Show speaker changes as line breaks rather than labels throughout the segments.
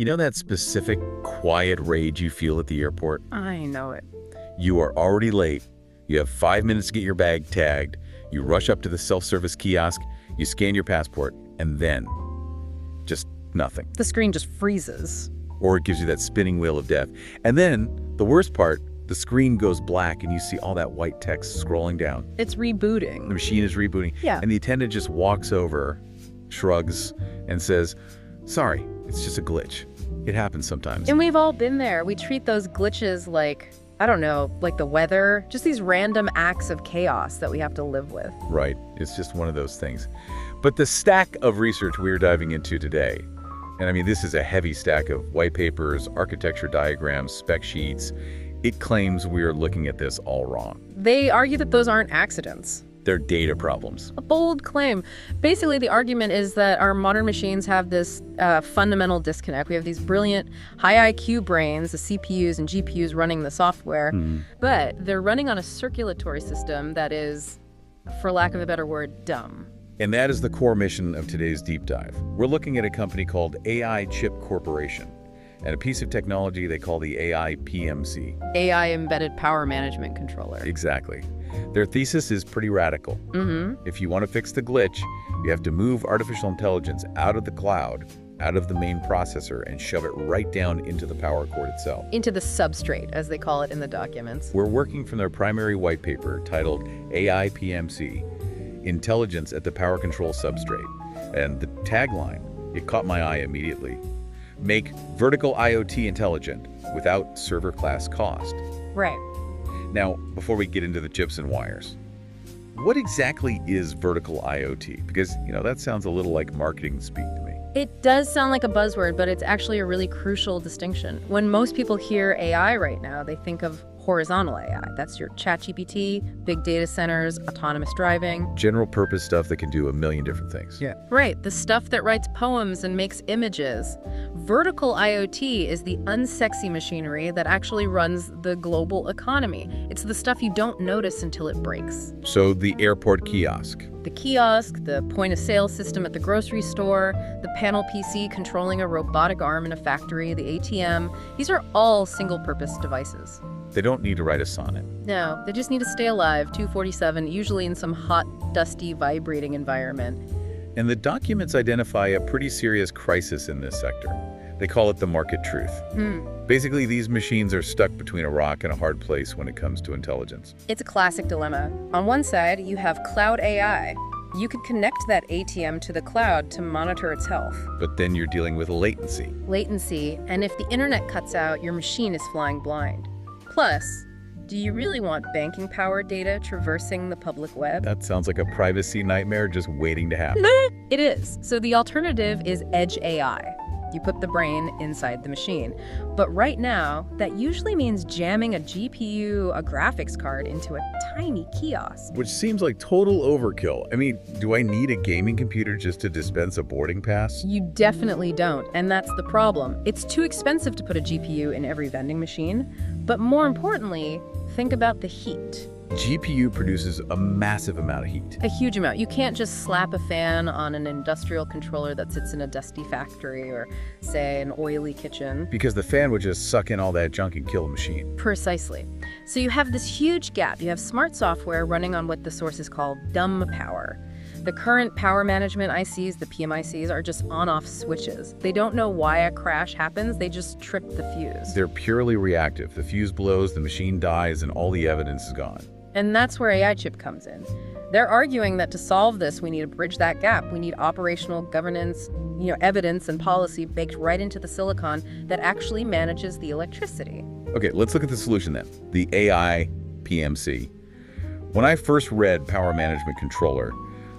You know that specific quiet rage you feel at the airport?
I know it.
You are already late. You have 5 minutes to get your bag tagged. You rush up to the self-service kiosk, you scan your passport, and then just nothing.
The screen just freezes.
Or it gives you that spinning wheel of death. And then, the worst part, the screen goes black and you see all that white text scrolling down.
It's rebooting.
The machine is rebooting.
Yeah.
And the attendant just walks over, shrugs, and says, "Sorry, it's just a glitch. It happens sometimes."
And we've all been there. We treat those glitches like, I don't know, like the weather, just these random acts of chaos that we have to live with.
Right. It's just one of those things. But the stack of research we're diving into today, and I mean, this is a heavy stack of white papers, architecture diagrams, spec sheets. It claims we're looking at this all wrong.
They argue that those aren't accidents.
They're data problems.
A bold claim. Basically, the argument is that our modern machines have this fundamental disconnect. We have these brilliant, high IQ brains, the CPUs and GPUs running the software, but they're running on a circulatory system that is, for lack of a better word, dumb.
And that is the core mission of today's deep dive. We're looking at a company called AI Chip Corporation and a piece of technology they call the AI PMC.
AI Embedded Power Management Controller.
Exactly. Their thesis is pretty radical. If you want to fix the glitch, you have to move artificial intelligence out of the cloud, out of the main processor, and shove it right down into the power cord itself.
Into the substrate, as they call it in the documents.
We're working from their primary white paper titled AI PMC, Intelligence at the Power Control Substrate. And the tagline, it caught my eye immediately. Make vertical IoT intelligent without server class cost.
Right.
Now, before we get into the chips and wires, what exactly is vertical IoT? Because, that sounds a little like marketing speak to me.
It does sound like a buzzword, but it's actually a really crucial distinction. When most people hear AI right now, they think of horizontal AI. That's your ChatGPT, big data centers, autonomous driving.
General purpose stuff that can do a million different things.
Yeah. Right, the stuff that writes poems and makes images. Vertical IoT is the unsexy machinery that actually runs the global economy. It's the stuff you don't notice until it breaks.
So the airport kiosk.
The kiosk, the point-of-sale system at the grocery store, the panel PC controlling a robotic arm in a factory, the ATM, these are all single-purpose devices.
They don't need to write a sonnet.
No, they just need to stay alive, 247, usually in some hot, dusty, vibrating environment.
And the documents identify a pretty serious crisis in this sector. They call it the market truth. Basically, these machines are stuck between a rock and a hard place when it comes to intelligence.
It's a classic dilemma. On one side, you have cloud AI. You could connect that ATM to the cloud to monitor its health.
But then you're dealing with latency.
Latency, and if the internet cuts out, your machine is flying blind. Plus, do you really want banking-powered data traversing the public web?
That sounds like a privacy nightmare just waiting to happen.
It is. So the alternative is edge AI. You put the brain inside the machine. But right now, that usually means jamming a GPU, a graphics card, into a tiny kiosk.
Which seems like total overkill. I mean, do I need a gaming computer just to dispense a boarding pass?
You definitely don't, and that's the problem. It's too expensive to put a GPU in every vending machine. But more importantly, think about the heat.
GPU produces a massive amount of heat.
A huge amount. You can't just slap a fan on an industrial controller that sits in a dusty factory or, say, an oily kitchen.
Because the fan would just suck in all that junk and kill the machine.
Precisely. So you have this huge gap. You have smart software running on what the sources call dumb power. The current power management ICs, the PMICs, are just on-off switches. They don't know why a crash happens, they just trip the fuse.
They're purely reactive. The fuse blows, the machine dies, and all the evidence is gone.
And that's where AI chip comes in. They're arguing that to solve this, we need to bridge that gap. We need operational governance, evidence and policy baked right into the silicon that actually manages the electricity.
Okay, let's look at the solution then. The AI PMC. When I first read Power Management Controller,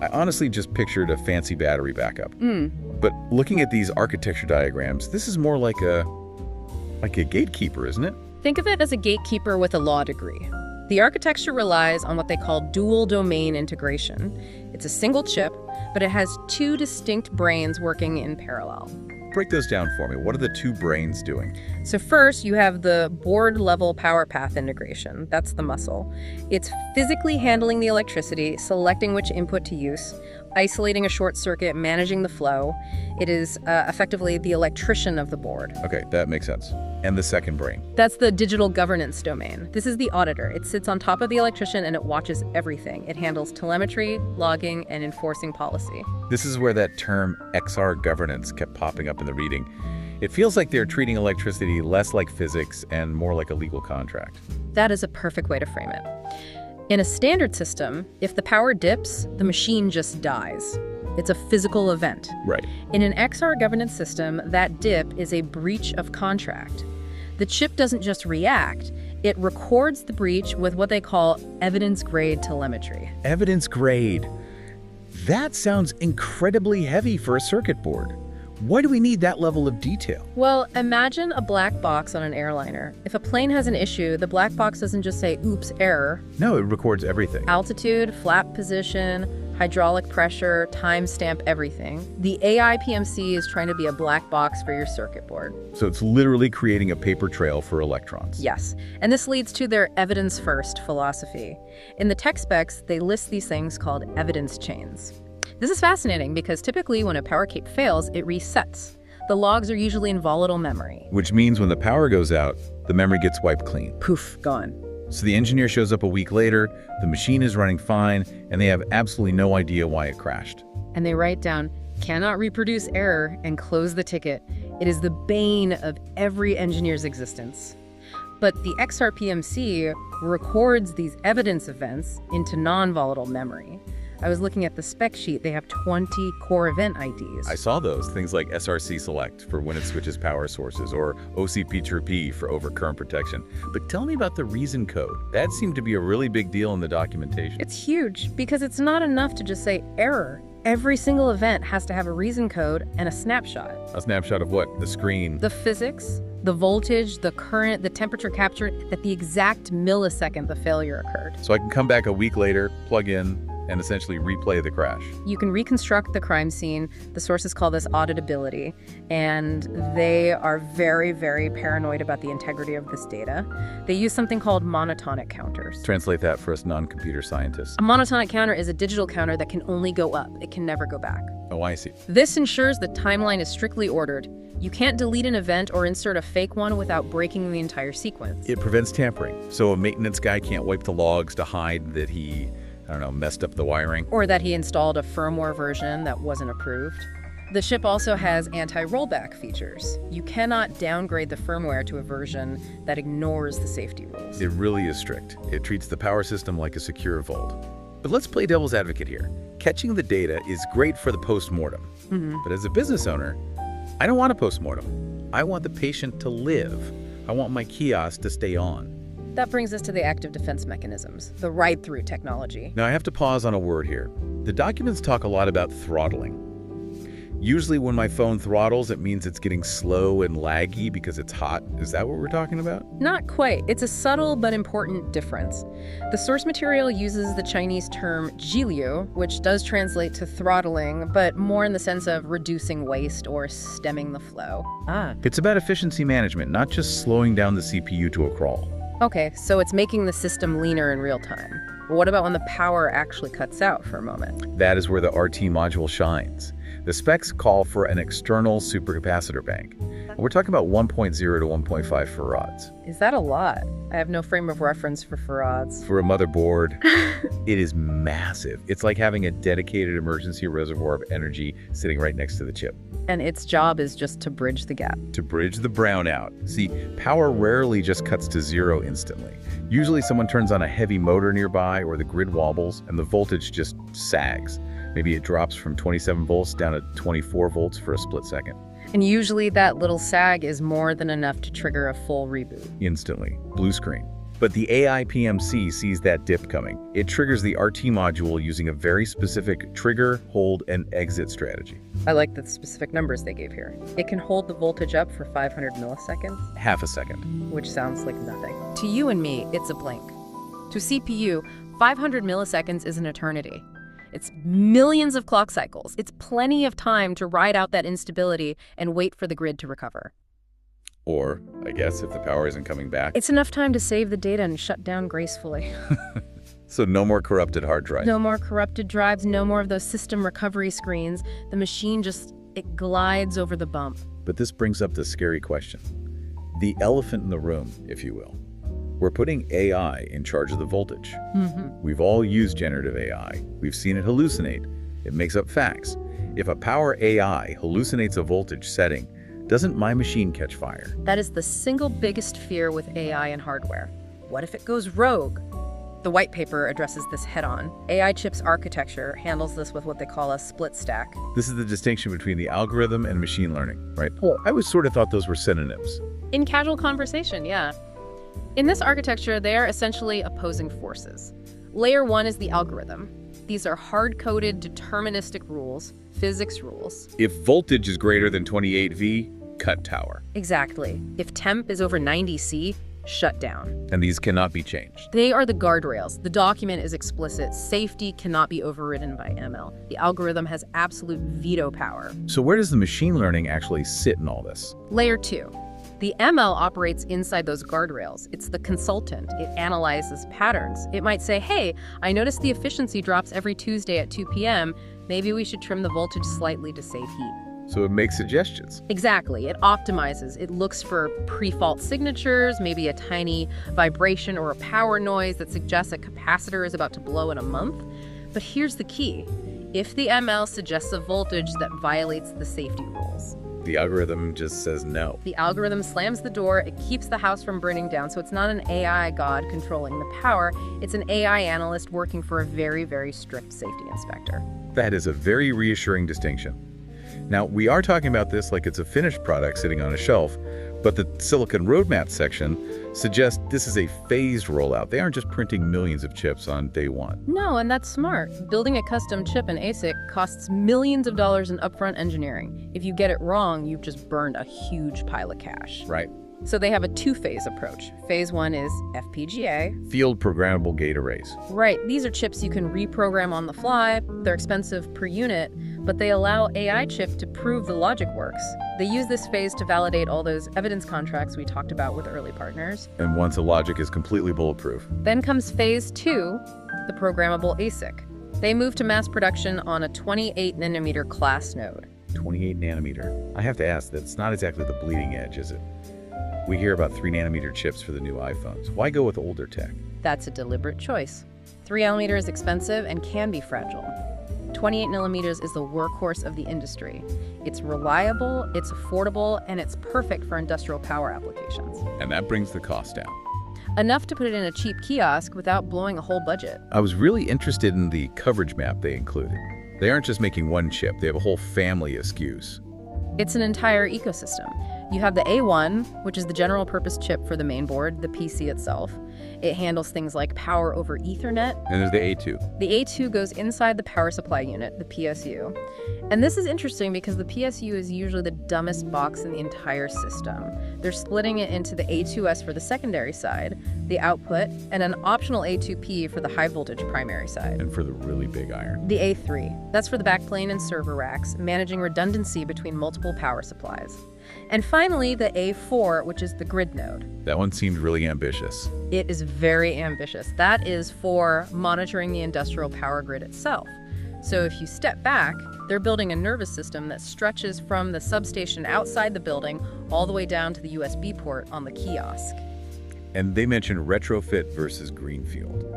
I honestly just pictured a fancy battery backup. But looking at these architecture diagrams, this is more like a gatekeeper, isn't it?
Think of it as a gatekeeper with a law degree. The architecture relies on what they call dual domain integration. It's a single chip, but it has two distinct brains working in parallel.
Break those down for me. What are the two brains doing?
So first, you have the board-level power path integration. That's the muscle. It's physically handling the electricity, selecting which input to use, isolating a short circuit, managing the flow. It is effectively the electrician of the board.
Okay, that makes sense. And the second brain?
That's the digital governance domain. This is the auditor. It sits on top of the electrician and it watches everything. It handles telemetry, logging, and enforcing policy.
This is where that term XR governance kept popping up in the reading. It feels like they're treating electricity less like physics and more like a legal contract.
That is a perfect way to frame it. In a standard system, if the power dips, the machine just dies. It's a physical event.
Right.
In an XR governance system, that dip is a breach of contract. The chip doesn't just react, it records the breach with what they call evidence-grade telemetry.
Evidence-grade. That sounds incredibly heavy for a circuit board. Why do we need that level of detail?
Well, imagine a black box on an airliner. If a plane has an issue, the black box doesn't just say, oops, error.
No, it records everything.
Altitude, flap position, hydraulic pressure, timestamp, everything. The AI PMC is trying to be a black box for your circuit board.
So it's literally creating a paper trail for electrons.
Yes, and this leads to their evidence-first philosophy. In the tech specs, they list these things called evidence chains. This is fascinating because typically when a power cape fails, it resets. The logs are usually in volatile memory.
Which means when the power goes out, the memory gets wiped clean.
Poof, gone.
So the engineer shows up a week later, the machine is running fine, and they have absolutely no idea why it crashed.
And they write down, cannot reproduce error, and close the ticket. It is the bane of every engineer's existence. But the XR PMC records these evidence events into non-volatile memory. I was looking at the spec sheet. They have 20 core event IDs.
I saw those, things like SRC select for when it switches power sources, or OCP for overcurrent protection. But tell me about the reason code. That seemed to be a really big deal in the documentation.
It's huge because it's not enough to just say error. Every single event has to have a reason code and a snapshot.
A snapshot of what? The screen?
The physics, the voltage, the current, the temperature captured at the exact millisecond the failure occurred.
So I can come back a week later, plug in, and essentially replay the crash.
You can reconstruct the crime scene. The sources call this auditability, and they are very, very paranoid about the integrity of this data. They use something called monotonic counters.
Translate that for us non-computer scientists.
A monotonic counter is a digital counter that can only go up. It can never go back.
Oh, I see.
This ensures the timeline is strictly ordered. You can't delete an event or insert a fake one without breaking the entire sequence.
It prevents tampering, so a maintenance guy can't wipe the logs to hide that he messed up the wiring.
Or that he installed a firmware version that wasn't approved. The chip also has anti-rollback features. You cannot downgrade the firmware to a version that ignores the safety rules.
It really is strict. It treats the power system like a secure vault. But let's play devil's advocate here. Catching the data is great for the post-mortem. But as a business owner, I don't want a post-mortem. I want the patient to live. I want my kiosk to stay on.
That brings us to the active defense mechanisms, the ride-through technology.
Now I have to pause on a word here. The documents talk a lot about throttling. Usually when my phone throttles, it means it's getting slow and laggy because it's hot. Is that what we're talking about?
Not quite. It's a subtle but important difference. The source material uses the Chinese term "jiliu," which does translate to throttling, but more in the sense of reducing waste or stemming the flow.
It's about efficiency management, not just slowing down the CPU to a crawl.
Okay, so it's making the system leaner in real time. What about when the power actually cuts out for a moment?
That is where the RT module shines. The specs call for an external supercapacitor bank. We're talking about 1.0 to 1.5 farads.
Is that a lot? I have no frame of reference for farads.
For a motherboard, it is massive. It's like having a dedicated emergency reservoir of energy sitting right next to the chip.
And its job is just to bridge the gap.
To bridge the brownout. See, power rarely just cuts to zero instantly. Usually someone turns on a heavy motor nearby or the grid wobbles and the voltage just sags. Maybe it drops from 27 volts down to 24 volts for a split second.
And usually that little sag is more than enough to trigger a full reboot.
Instantly. Blue screen. But the AI PMC sees that dip coming. It triggers the RT module using a very specific trigger, hold, and exit strategy.
I like the specific numbers they gave here. It can hold the voltage up for 500 milliseconds.
Half a second.
Which sounds like nothing. To you and me, it's a blink. To CPU, 500 milliseconds is an eternity. It's millions of clock cycles. It's plenty of time to ride out that instability and wait for the grid to recover.
Or, I guess, if the power isn't coming back.
It's enough time to save the data and shut down gracefully.
So no more corrupted hard drive.
No more corrupted drives, no more of those system recovery screens. The machine it glides over the bump.
But this brings up the scary question. The elephant in the room, if you will. We're putting AI in charge of the voltage. We've all used generative AI. We've seen it hallucinate. It makes up facts. If a power AI hallucinates a voltage setting, doesn't my machine catch fire?
That is the single biggest fear with AI and hardware. What if it goes rogue? The white paper addresses this head-on. AI chips architecture handles this with what they call a split stack.
This is the distinction between the algorithm and machine learning, right? I always sort of thought those were synonyms.
In casual conversation, yeah. In this architecture, they are essentially opposing forces. Layer 1 is the algorithm. These are hard-coded deterministic rules, physics rules.
If voltage is greater than 28 V, cut tower.
Exactly. If temp is over 90 C, shut down.
And these cannot be changed.
They are the guardrails. The document is explicit. Safety cannot be overridden by ML. The algorithm has absolute veto power.
So where does the machine learning actually sit in all this?
Layer 2. The ML operates inside those guardrails. It's the consultant. It analyzes patterns. It might say, hey, I noticed the efficiency drops every Tuesday at 2 p.m. Maybe we should trim the voltage slightly to save heat.
So it makes suggestions.
Exactly. It optimizes. It looks for pre-fault signatures, maybe a tiny vibration or a power noise that suggests a capacitor is about to blow in a month. But here's the key. If the ML suggests a voltage that violates the safety rules,
the algorithm just says no.
The algorithm slams the door. It keeps the house from burning down. So it's not an AI god controlling the power. It's an AI analyst working for a very, very strict safety inspector.
That is a very reassuring distinction. Now, we are talking about this like it's a finished product sitting on a shelf, but the Silicon Roadmap section suggests this is a phased rollout. They aren't just printing millions of chips on day one.
No, and that's smart. Building a custom chip in ASIC costs millions of dollars in upfront engineering. If you get it wrong, you've just burned a huge pile of cash.
Right.
So they have a two-phase approach. Phase 1 is FPGA.
Field Programmable Gate Arrays.
Right. These are chips you can reprogram on the fly. They're expensive per unit, but they allow AI chip to prove the logic works. They use this phase to validate all those evidence contracts we talked about with early partners.
And once the logic is completely bulletproof.
Then comes phase 2, the programmable ASIC. They move to mass production on a 28 nanometer class node.
28 nanometer. I have to ask, that's not exactly the bleeding edge, is it? We hear about 3 nanometer chips for the new iPhones. Why go with older tech?
That's a deliberate choice. 3 nanometer is expensive and can be fragile. 28 millimeters is the workhorse of the industry. It's reliable, it's affordable, and it's perfect for industrial power applications.
And that brings the cost down.
Enough to put it in a cheap kiosk without blowing a whole budget.
I was really interested in the coverage map they included. They aren't just making one chip, they have a whole family of SKUs.
It's an entire ecosystem. You have the A1, which is the general purpose chip for the main board, the PC itself. It handles things like power over Ethernet.
And there's the A2.
The A2 goes inside the power supply unit, the PSU. And this is interesting because the PSU is usually the dumbest box in the entire system. They're splitting it into the A2S for the secondary side, the output, and an optional A2P for the high voltage primary side.
And for the really big iron.
The A3. That's for the backplane and server racks, managing redundancy between multiple power supplies. And finally, the A4, which is the grid node.
That one seemed really ambitious.
It is very ambitious. That is for monitoring the industrial power grid itself. So if you step back, they're building a nervous system that stretches from the substation outside the building all the way down to the USB port on the kiosk.
And they mentioned retrofit versus greenfield.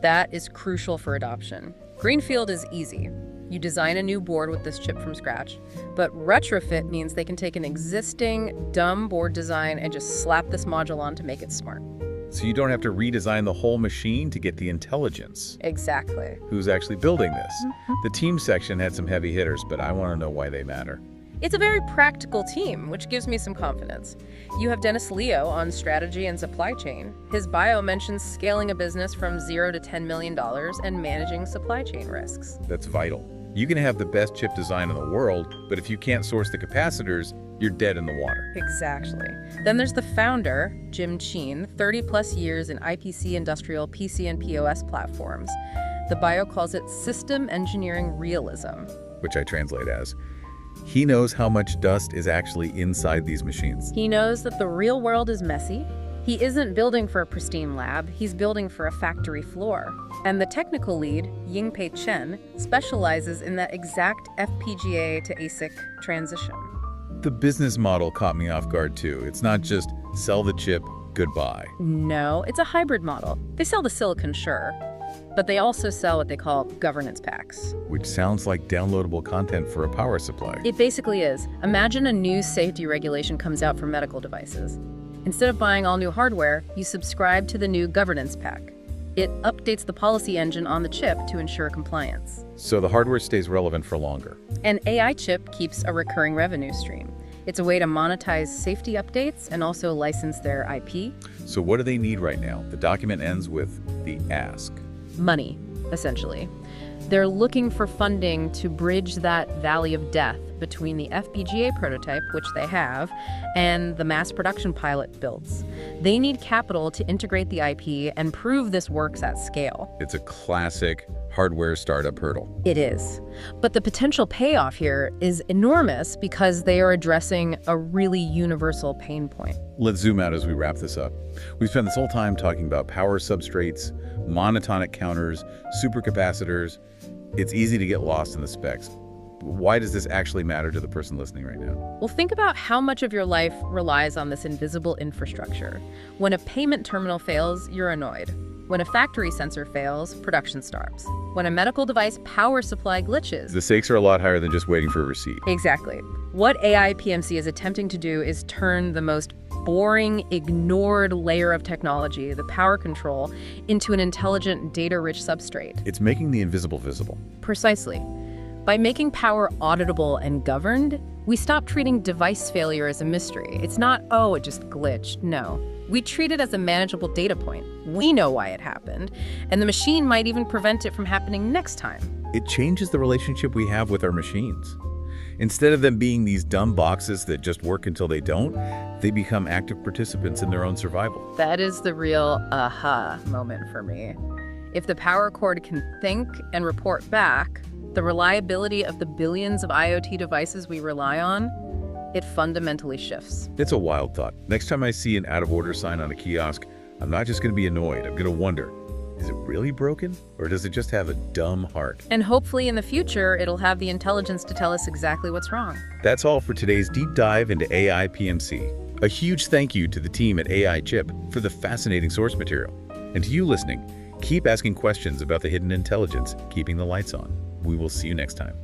That is crucial for adoption. Greenfield is easy. You design a new board with this chip from scratch. But retrofit means they can take an existing dumb board design and just slap this module on to make it smart.
So you don't have to redesign the whole machine to get the intelligence.
Exactly.
Who's actually building this? The team section had some heavy hitters, but I want to know why they matter.
It's a very practical team, which gives me some confidence. You have Dennis Leo on strategy and supply chain. His bio mentions scaling a business from $0 to $10 million and managing supply chain risks.
That's vital. You can have the best chip design in the world, but if you can't source the capacitors, you're dead in the water.
Exactly. Then there's the founder, Jim Cheen, 30-plus years in IPC industrial PC and POS platforms. The bio calls it system engineering realism.
Which I translate as, he knows how much dust is actually inside these machines.
He knows that the real world is messy, He isn't building for a pristine lab, he's building for a factory floor. And the technical lead, Yingpei Chen, specializes in that exact FPGA to ASIC transition.
The business model caught me off guard too. It's not just sell the chip, goodbye.
No, it's a hybrid model. They sell the silicon, sure, but they also sell what they call governance packs.
Which sounds like downloadable content for a power supply.
It basically is. Imagine a new safety regulation comes out for medical devices. Instead of buying all new hardware, you subscribe to the new governance pack. It updates the policy engine on the chip to ensure compliance.
So the hardware stays relevant for longer.
An AI chip keeps a recurring revenue stream. It's a way to monetize safety updates and also license their IP.
So what do they need right now? The document ends with the ask.
Money, essentially. They're looking for funding to bridge that valley of death between the FPGA prototype, which they have, and the mass production pilot builds. They need capital to integrate the IP and prove this works at scale.
It's a classic hardware startup hurdle.
It is. But the potential payoff here is enormous because they are addressing a really universal pain point.
Let's zoom out as we wrap this up. We've spent this whole time talking about power substrates, monotonic counters, supercapacitors. It's easy to get lost in the specs. Why does this actually matter to the person listening right now?
Well, think about how much of your life relies on this invisible infrastructure. When a payment terminal fails, you're annoyed. When a factory sensor fails, production stops. When a medical device power supply glitches.
The stakes are a lot higher than just waiting for a receipt.
Exactly. What AI PMC is attempting to do is turn the most boring, ignored layer of technology, the power control, into an intelligent, data-rich substrate.
It's making the invisible visible.
Precisely. By making power auditable and governed, we stop treating device failure as a mystery. It's not, oh, it just glitched. No. We treat it as a manageable data point. We know why it happened, and the machine might even prevent it from happening next time.
It changes the relationship we have with our machines. Instead of them being these dumb boxes that just work until they don't, they become active participants in their own survival.
That is the real aha moment for me. If the power cord can think and report back, the reliability of the billions of IoT devices we rely on, it fundamentally shifts.
It's a wild thought. Next time I see an out-of-order sign on a kiosk, I'm not just going to be annoyed. I'm going to wonder, is it really broken? Or does it just have a dumb heart?
And hopefully in the future, it'll have the intelligence to tell us exactly what's wrong.
That's all for today's deep dive into AI PMC. A huge thank you to the team at AI Chip for the fascinating source material. And to you listening, keep asking questions about the hidden intelligence keeping the lights on. We will see you next time.